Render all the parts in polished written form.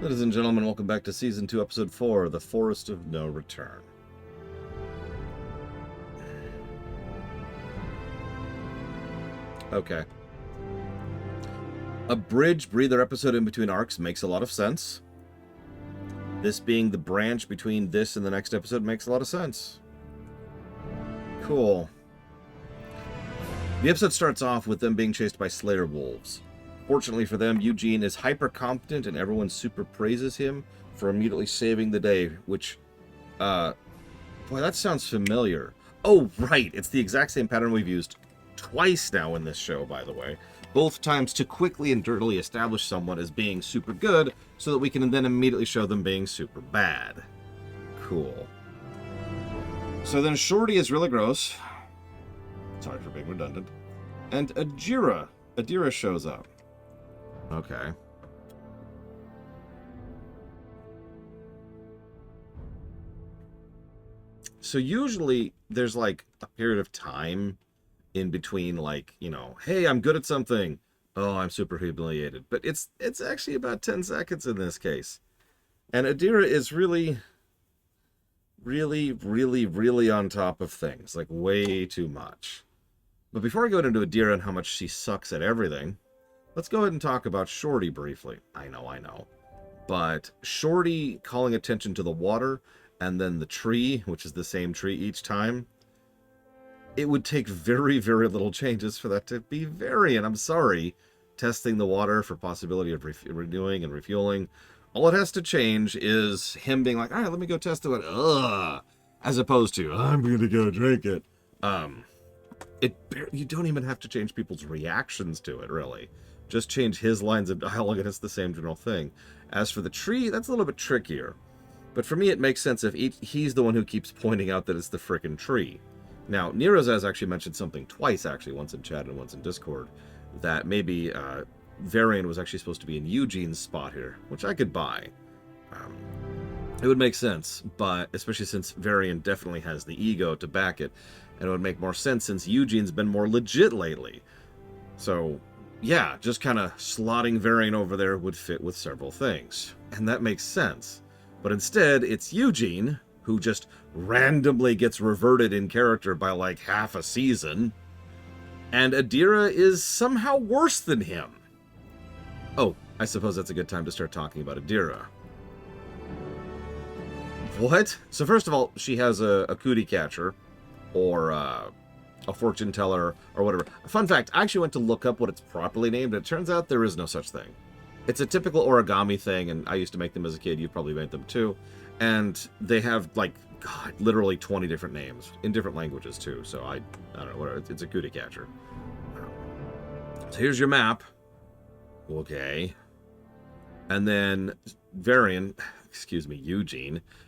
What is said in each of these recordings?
Ladies and gentlemen, welcome back to Season 2, Episode 4, The Forest of No Return. Okay. A bridge breather episode in between arcs makes a lot of sense. This being the branch between this and the next episode makes a lot of sense. Cool. The episode starts off with them being chased by Slayer wolves. Fortunately for them, Eugene is hyper-competent and everyone super praises him for immediately saving the day, which, boy, that sounds familiar. Oh, right, it's the exact same pattern we've used twice now in this show, by the way. Both times to quickly and dirtily establish someone as being super good, so that we can then immediately show them being super bad. Cool. So then Shorty is really gross. Sorry for being redundant. And Adira shows up. Okay. So usually there's like a period of time in between, like, you know, hey, I'm good at something. Oh, I'm super humiliated. But it's actually about 10 seconds in this case. And Adira is really on top of things. Like, way too much. But before I go into Adira and how much she sucks at everything, let's go ahead and talk about Shorty briefly. I know. But Shorty calling attention to the water and then the tree, which is the same tree each time, it would take very little changes for that to be Varian. I'm sorry. Testing the water for possibility of renewing and refueling. All it has to change is him being like, all right, let me go test it. Ugh. As opposed to, I'm going to go drink it. You don't even have to change people's reactions to it, really. Just change his lines of dialogue and it's the same general thing. As for the tree, that's a little bit trickier. But for me, it makes sense if he's the one who keeps pointing out that it's the frickin' tree. Now, Nero's has actually mentioned something twice, actually, once in chat and once in Discord, that maybe Varian was actually supposed to be in Eugene's spot here, which I could buy. It would make sense, but especially since Varian definitely has the ego to back it, and it would make more sense since Eugene's been more legit lately. So, yeah, just kind of slotting Varian over there would fit with several things. And that makes sense. But instead, it's Eugene, who just randomly gets reverted in character by like half a season. And Adira is somehow worse than him. Oh, I suppose that's a good time to start talking about Adira. What? So first of all, she has a cootie catcher, or a fortune teller, or whatever. Fun fact, I actually went to look up what it's properly named, and it turns out there is no such thing. It's a typical origami thing, and I used to make them as a kid. You probably made them too. And they have, like, God, literally 20 different names, in different languages too. So I don't know, whatever. It's a cootie catcher. So here's your map. Okay. And then Eugene,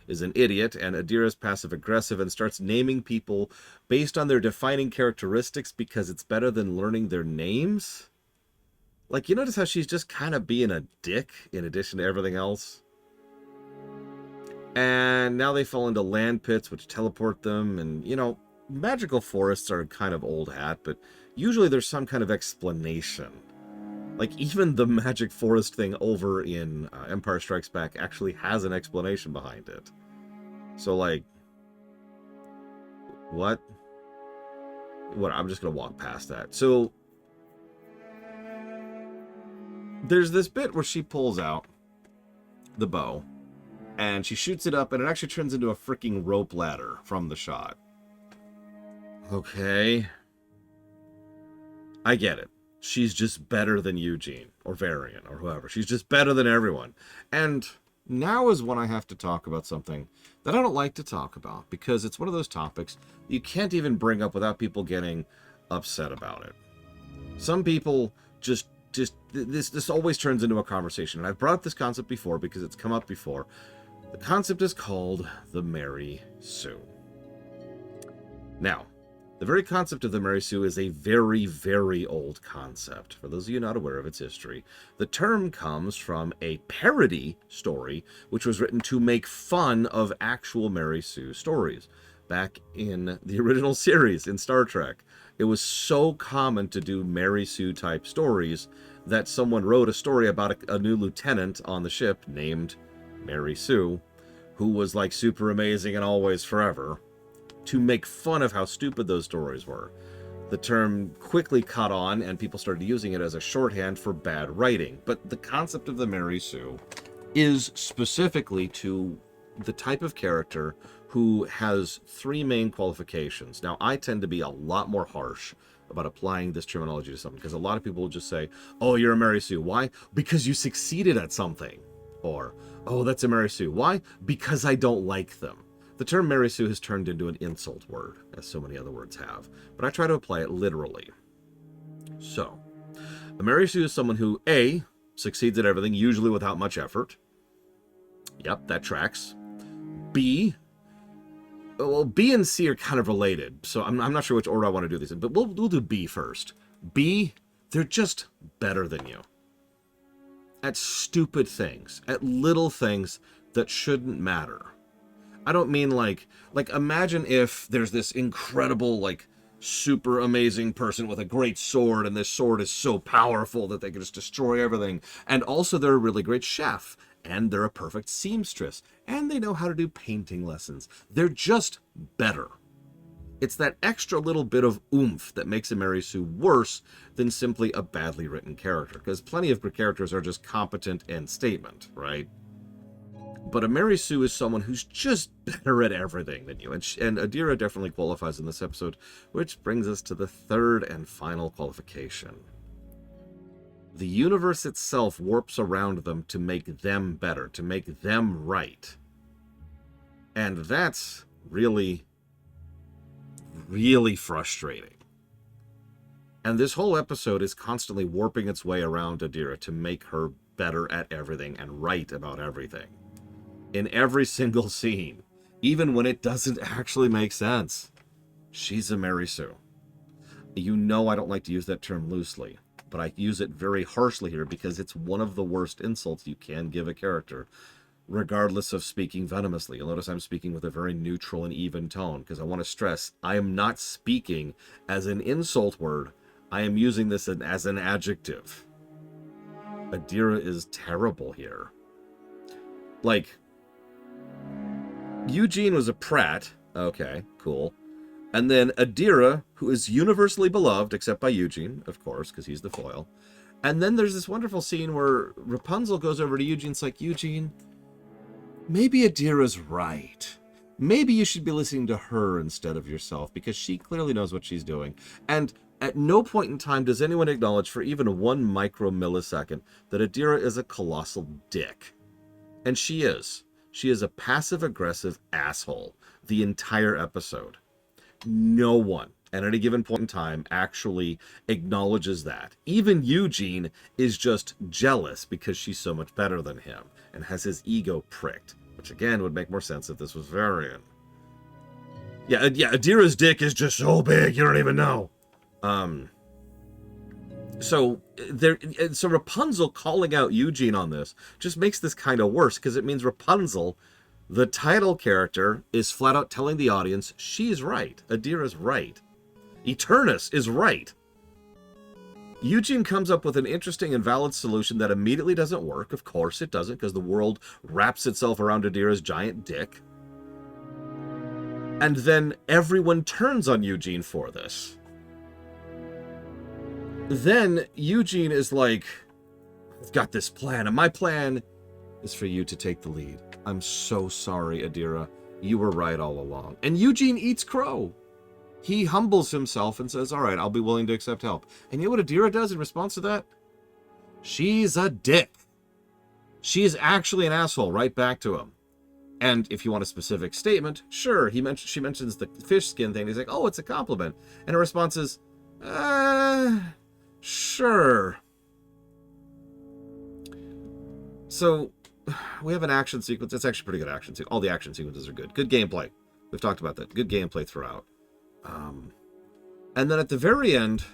is an idiot, and Adira's passive-aggressive and starts naming people based on their defining characteristics because it's better than learning their names? Like, you notice how she's just kind of being a dick in addition to everything else? And now they fall into land pits, which teleport them, and, you know, magical forests are kind of old hat, but usually there's some kind of explanation. Like, even the magic forest thing over in Empire Strikes Back actually has an explanation behind it. So, like, what? I'm just going to walk past that. So, there's this bit where she pulls out the bow, and she shoots it up, and it actually turns into a freaking rope ladder from the shot. Okay. I get it. She's just better than Eugene, or Varian, or whoever. She's just better than everyone. And now is when I have to talk about something that I don't like to talk about, because it's one of those topics you can't even bring up without people getting upset about it. Some people just this always turns into a conversation, and I've brought up this concept before because it's come up before. The concept is called the Mary Sue. Now, the very concept of the Mary Sue is a very old concept. For those of you not aware of its history, the term comes from a parody story which was written to make fun of actual Mary Sue stories. Back in the original series in Star Trek, it was so common to do Mary Sue type stories that someone wrote a story about a new lieutenant on the ship named Mary Sue, who was like super amazing and always forever, to make fun of how stupid those stories were. The term quickly caught on, and people started using it as a shorthand for bad writing. But the concept of the Mary Sue is specifically to the type of character who has three main qualifications. Now, I tend to be a lot more harsh about applying this terminology to something, because a lot of people will just say, oh, you're a Mary Sue. Why? Because you succeeded at something. Or, oh, that's a Mary Sue. Why? Because I don't like them. The term Mary Sue has turned into an insult word, as so many other words have, but I try to apply it literally. So, a Mary Sue is someone who, A, succeeds at everything, usually without much effort. Yep, that tracks. B, well, B and C are kind of related, so I'm not sure which order I want to do these in, but we'll do B first. B, they're just better than you. At stupid things, at little things that shouldn't matter. I don't mean like imagine if there's this incredible, like, super amazing person with a great sword, and this sword is so powerful that they can just destroy everything. And also they're a really great chef, and they're a perfect seamstress, and they know how to do painting lessons. They're just better. It's that extra little bit of oomph that makes a Mary Sue worse than simply a badly written character, because plenty of good characters are just competent and statement, right? But a Mary Sue is someone who's just better at everything than you. And Adira definitely qualifies in this episode, which brings us to the third and final qualification. The universe itself warps around them to make them better, to make them right. And that's really, really frustrating. And this whole episode is constantly warping its way around Adira to make her better at everything and right about everything. In every single scene, even when it doesn't actually make sense. She's a Mary Sue. You know I don't like to use that term loosely, but I use it very harshly here because it's one of the worst insults you can give a character, regardless of speaking venomously. You'll notice I'm speaking with a very neutral and even tone, because I want to stress I am not speaking as an insult word. I am using this as an adjective. Adira is terrible here. Like, Eugene was a prat. Okay, cool. And then Adira, who is universally beloved, except by Eugene, of course, because he's the foil. And then there's this wonderful scene where Rapunzel goes over to Eugene. It's like, Eugene, maybe Adira's right. Maybe you should be listening to her instead of yourself, because she clearly knows what she's doing. And at no point in time does anyone acknowledge for even 1 micromillisecond that Adira is a colossal dick. And she is. She is a passive-aggressive asshole the entire episode. No one at any given point in time actually acknowledges that. Even Eugene is just jealous because she's so much better than him and has his ego pricked, which again would make more sense if this was Varian. Yeah, Adira's dick is just so big you don't even know. So Rapunzel calling out Eugene on this just makes this kind of worse, because it means Rapunzel, the title character, is flat out telling the audience she's right. Adira's right. Eternus is right. Eugene comes up with an interesting and valid solution that immediately doesn't work. Of course it doesn't, because the world wraps itself around Adira's giant dick. And then everyone turns on Eugene for this. Then Eugene is like, I've got this plan, and my plan is for you to take the lead. I'm so sorry, Adira. You were right all along. And Eugene eats crow. He humbles himself and says, all right, I'll be willing to accept help. And you know what Adira does in response to that? She's a dick. She is actually an asshole right back to him. And if you want a specific statement, sure, she mentions the fish skin thing. He's like, oh, it's a compliment. And her response is, sure. So we have an action sequence. It's actually pretty good action sequence. All the action sequences are good. Good gameplay. We've talked about that. Good gameplay throughout. And then at the very end,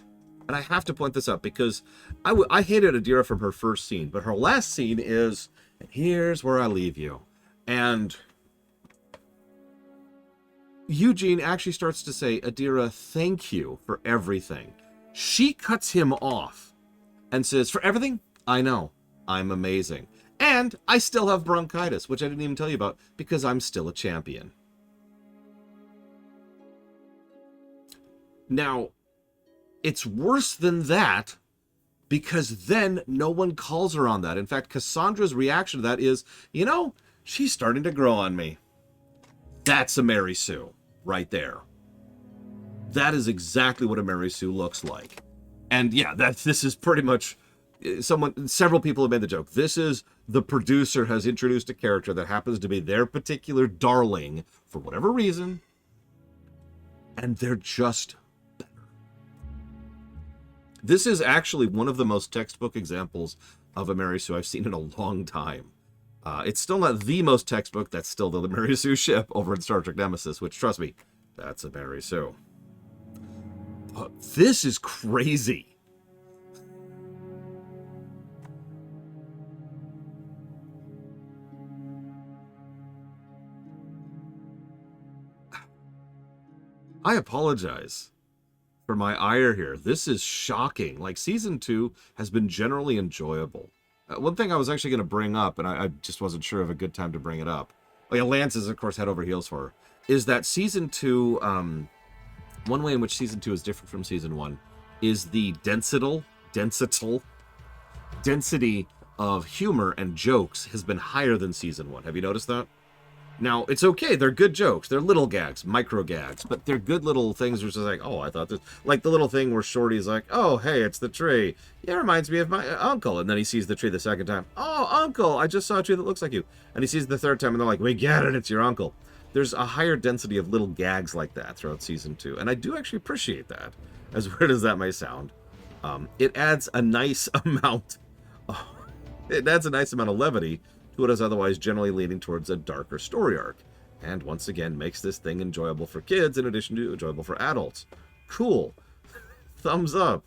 and I have to point this out because I hated Adira from her first scene, but her last scene is, and here's where I leave you. And Eugene actually starts to say, Adira, thank you for everything. She cuts him off and says, for everything, I know, I'm amazing. And I still have bronchitis, which I didn't even tell you about, because I'm still a champion. Now, it's worse than that, because then no one calls her on that. In fact, Cassandra's reaction to that is, you know, she's starting to grow on me. That's a Mary Sue right there. That is exactly what a Mary Sue looks like. And yeah, this is pretty much several people have made the joke. This is the producer has introduced a character that happens to be their particular darling for whatever reason, and they're just better. This is actually one of the most textbook examples of a Mary Sue I've seen in a long time. It's still not the most textbook. That's still the Mary Sue ship over in Star Trek Nemesis, which, trust me, that's a Mary Sue. But this is crazy. I apologize for my ire here. This is shocking. Like, season 2 has been generally enjoyable. One thing I was actually going to bring up, and I just wasn't sure of a good time to bring it up. Oh yeah, Lance is, of course, head over heels for her. Is that season 2, one way in which season 2 is different from season 1 is the density of humor and jokes has been higher than season 1. Have you noticed that? Now, it's okay. They're good jokes. They're little gags, micro gags, but they're good little things which is like, oh, I thought this... Like the little thing where Shorty's like, oh, hey, it's the tree. Yeah, it reminds me of my uncle. And then he sees the tree the second time. Oh, uncle, I just saw a tree that looks like you. And he sees it the third time, and they're like, we get it, it's your uncle. There's a higher density of little gags like that throughout season 2, and I do actually appreciate that, as weird as that may sound. It adds a nice amount... it adds a nice amount of levity to what is otherwise generally leaning towards a darker story arc, and once again makes this thing enjoyable for kids in addition to enjoyable for adults. Cool. Thumbs up.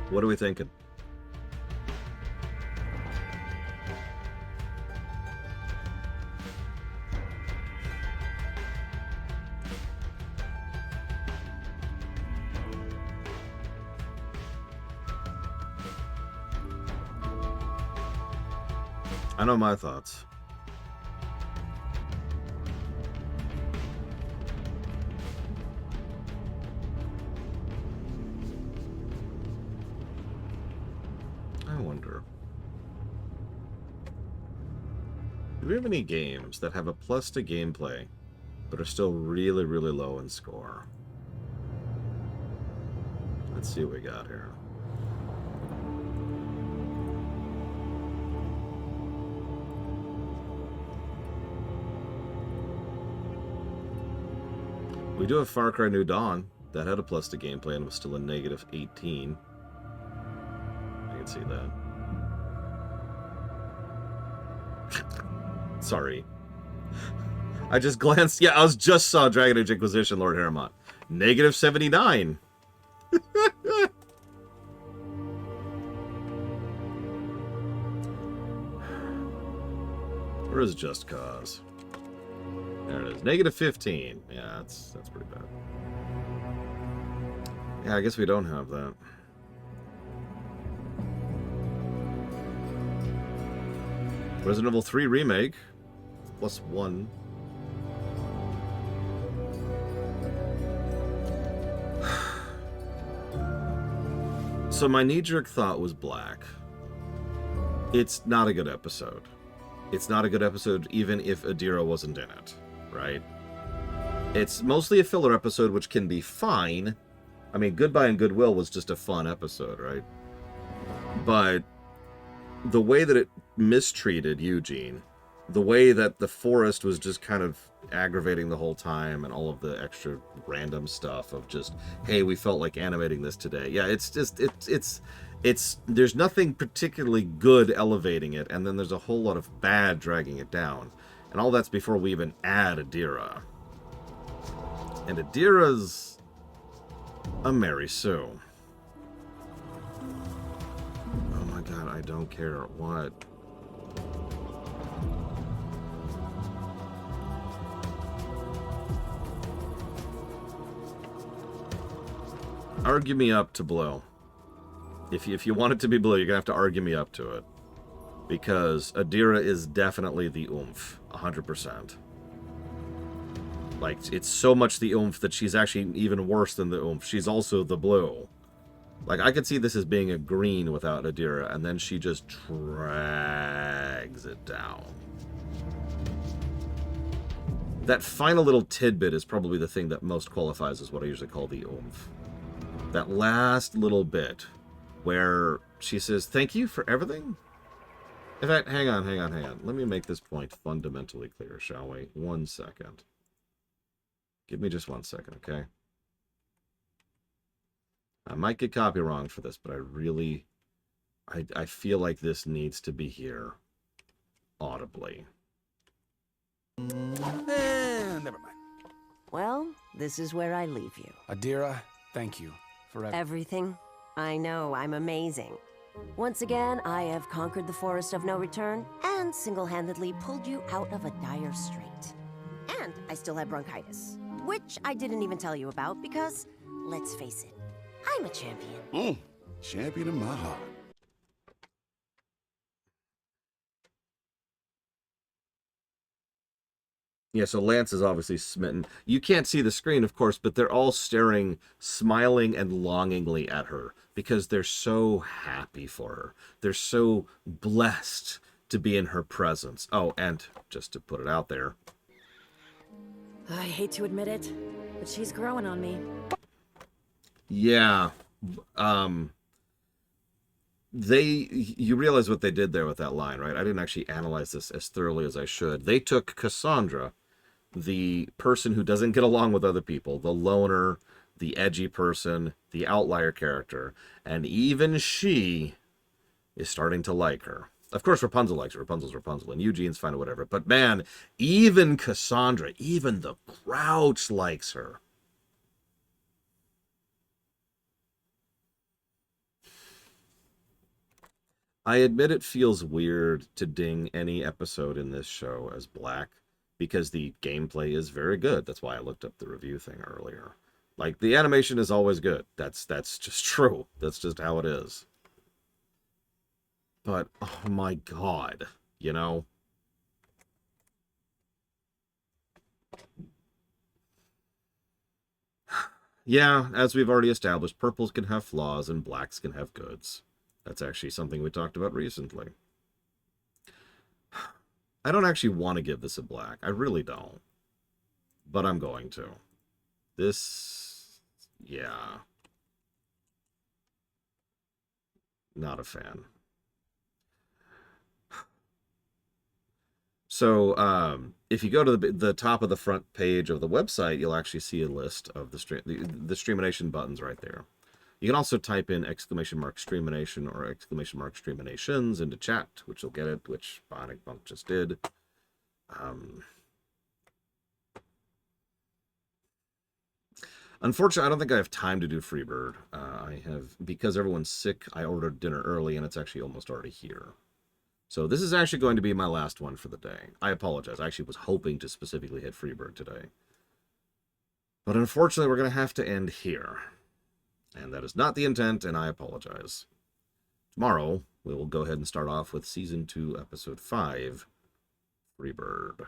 What are we thinking? I know my thoughts. I wonder. Do we have any games that have a plus to gameplay, but are still really, really low in score? Let's see what we got here. We do have Far Cry New Dawn. That had a plus to gameplay and was still a negative 18. I can see that. Sorry. I just glanced. Yeah, I just saw Dragon Age Inquisition, Lord Harrimont. Negative 79. Where is Just Cause? There it is. Negative 15. Yeah, that's pretty bad. Yeah, I guess we don't have that. Resident Evil 3 Remake. Plus 1. So my knee-jerk thought was Black. It's not a good episode. It's not a good episode even if Adira wasn't in it. Right? It's mostly a filler episode, which can be fine. I mean, Goodbye and Goodwill was just a fun episode, right? But the way that it mistreated Eugene, the way that the forest was just kind of aggravating the whole time, and all of the extra random stuff of just, hey, we felt like animating this today. Yeah, it's just, it's there's nothing particularly good elevating it, and then there's a whole lot of bad dragging it down. And all that's before we even add Adira. And Adira's a Mary Sue. Oh my god, I don't care. What? Argue me up to blue. If you want it to be blue, you're going to have to argue me up to it. Because Adira is definitely the oomph. 100%. Like, it's so much the oomph that she's actually even worse than the oomph. She's also the blue. Like, I could see this as being a green without Adira, and then she just drags it down. That final little tidbit is probably the thing that most qualifies as what I usually call the oomph. That last little bit where she says, thank you for everything? In fact, hang on. Let me make this point fundamentally clear, shall we? 1 second. Give me just 1 second, okay? I might get copy wrong for this, but I really... I feel like this needs to be here audibly. Never mind. Well, this is where I leave you. Adira, thank you for everything. I know, I'm amazing. Once again, I have conquered the Forest of No Return and single-handedly pulled you out of a dire strait. And I still have bronchitis, which I didn't even tell you about because, let's face it, I'm a champion. Champion of my heart. Yeah, so Lance is obviously smitten. You can't see the screen, of course, but they're all staring, smiling and longingly at her because they're so happy for her. They're so blessed to be in her presence. Oh, and just to put it out there. I hate to admit it, but she's growing on me. Yeah. You realize what they did there with that line, right? I didn't actually analyze this as thoroughly as I should. They took Cassandra, the person who doesn't get along with other people, the loner, the edgy person, the outlier character, and even she is starting to like her. Of course, Rapunzel likes her. Rapunzel's Rapunzel, and Eugene's fine or whatever. But man, even Cassandra, even the Grouch likes her. I admit it feels weird to ding any episode in this show as black, because the gameplay is very good. That's why I looked up the review thing earlier. Like, the animation is always good. That's just true. That's just how it is. But, oh my god, you know? Yeah, as we've already established, purples can have flaws and blacks can have goods. That's actually something we talked about recently. I don't actually want to give this a black. I really don't. But I'm going to. This... yeah. Not a fan. So, if you go to the top of the front page of the website, you'll actually see a list of the Streamination buttons right there. You can also type in ! Streamination or ! Streaminations into chat, which will get it, which Bionic Monk just did. Unfortunately, I don't think I have time to do Freebird. Because everyone's sick, I ordered dinner early, and it's actually almost already here. So this is actually going to be my last one for the day. I apologize. I actually was hoping to specifically hit Freebird today. But unfortunately, we're going to have to end here. And that is not the intent, and I apologize. Tomorrow, we will go ahead and start off with Season 2, Episode 5, Freebird.